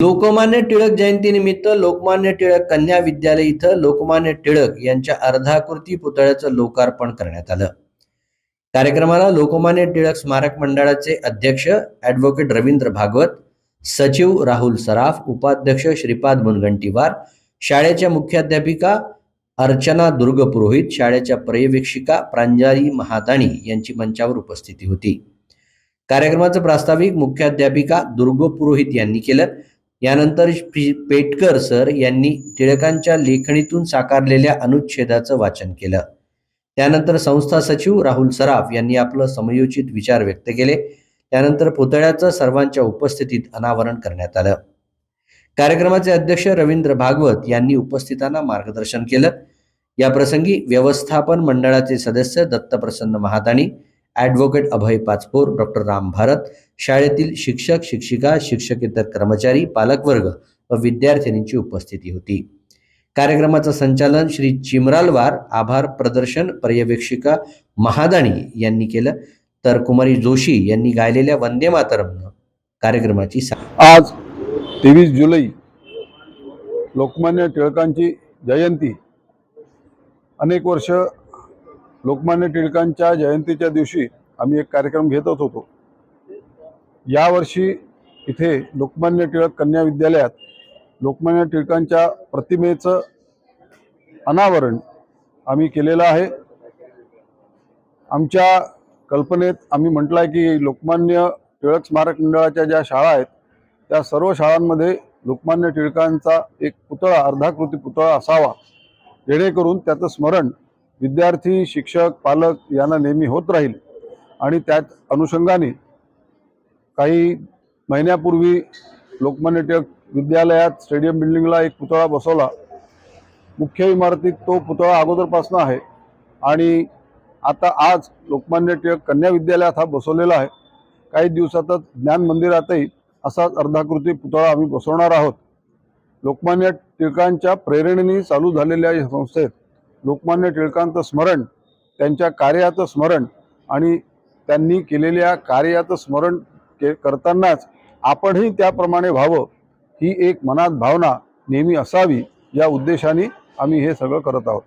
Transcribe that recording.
लोकमान्य टिळक जयंतीनिमित्त लोकमान्य टिळक कन्या विद्यालय इथं लोकमान्य टिळक यांच्या अर्धाकृती पुतळ्याचं लोकार्पण करण्यात आलं। कार्यक्रमाला लोकमान्य टिळक स्मारक मंडळाचे अध्यक्ष ॲडव्होकेट रवींद्र भागवत, सचिव राहुल सराफ, उपाध्यक्ष श्रीपाद मुनगंटीवार, शाळेच्या मुख्याध्यापिका अर्चना दुर्ग पुरोहित, शाळेच्या पर्यवेक्षिका प्रांजली महादाणी यांची मंचावर उपस्थिती होती। कार्यक्रमाचं प्रास्ताविक मुख्याध्यापिका दुर्ग पुरोहित यांनी केलं। यानंतर पेटकर सर यांनी टिळकांच्या लेखणीतून साकारलेल्या अनुच्छेदाचं वाचन केलं। त्यानंतर संस्था सचिव राहुल सराफ यांनी आपलं समयोचित विचार व्यक्त केले। त्यानंतर पुतळ्याचं सर्वांच्या उपस्थितीत अनावरण करण्यात आलं। कार्यक्रमाचे अध्यक्ष रवींद्र भागवत यांनी उपस्थितांना मार्गदर्शन केलं। या प्रसंगी व्यवस्थापन मंडळाचे सदस्य दत्तप्रसन्न महादाणी, ॲडव्होकेट अभय पाचपोर, डॉक्टर राम भारत, शाळेतील शिक्षक शिक्षिका, शिक्षकेतर कर्मचारी, पालकवर्ग व विद्यार्थिनींची उपस्थिती होती। कार्यक्रमाचं संचालन श्री चिमरालवार आभार प्रदर्शन पर्यवेक्षिका महादाणी यांनी केलं, तर कुमारी जोशी यांनी गायलेल्या वंदे मातरमनं कार्यक्रमाची आज 23 जुलै लोकमान्य टिळकांची जयंती। अनेक वर्ष लोकमान्य टिळकांच्या जयंतीच्या दिवशी आम्ही एक कार्यक्रम घेतच होतो। यावर्षी इथे लोकमान्य टिळक कन्या विद्यालयात लोकमान्य टिळकांच्या प्रतिमेचं अनावरण आम्ही केलेलं आहे। आमच्या कल्पनेत आम्ही म्हटलं आहे की लोकमान्य टिळक स्मारक मंडळाच्या ज्या शाळा आहेत त्या सर्व शाळांमध्ये लोकमान्य टिळकांचा एक पुतळा, अर्धाकृती पुतळा असावा, जेणेकरून त्याचं स्मरण विद्यार्थी, शिक्षक, पालक यांना नेहमी होत राहील। आणि त्याच अनुषंगाने काही महिन्यापूर्वी लोकमान्य टिळक विद्यालयात स्टेडियम बिल्डिंगला एक पुतळा बसवला। मुख्य इमारतीत तो पुतळा अगोदरपासून आहे आणि आता आज लोकमान्य टिळक कन्या विद्यालयात हा बसवलेला आहे। काही दिवसातच ज्ञान मंदिरातही असाच अर्धाकृती पुतळा आम्ही बसवणार आहोत। लोकमान्य टिळकांच्या प्रेरणेने चालू झालेल्या या संस्थेत लोकमान्य टिळकांचं स्मरण, त्यांच्या कार्याचं स्मरण आणि त्यांनी केलेल्या कार्याचं स्मरण करतानाच आपणही त्याप्रमाणे व्हावं, ही एक मनात भावना नेहमी असावी, या उद्देशाने आम्ही हे सगळं करत आहोत।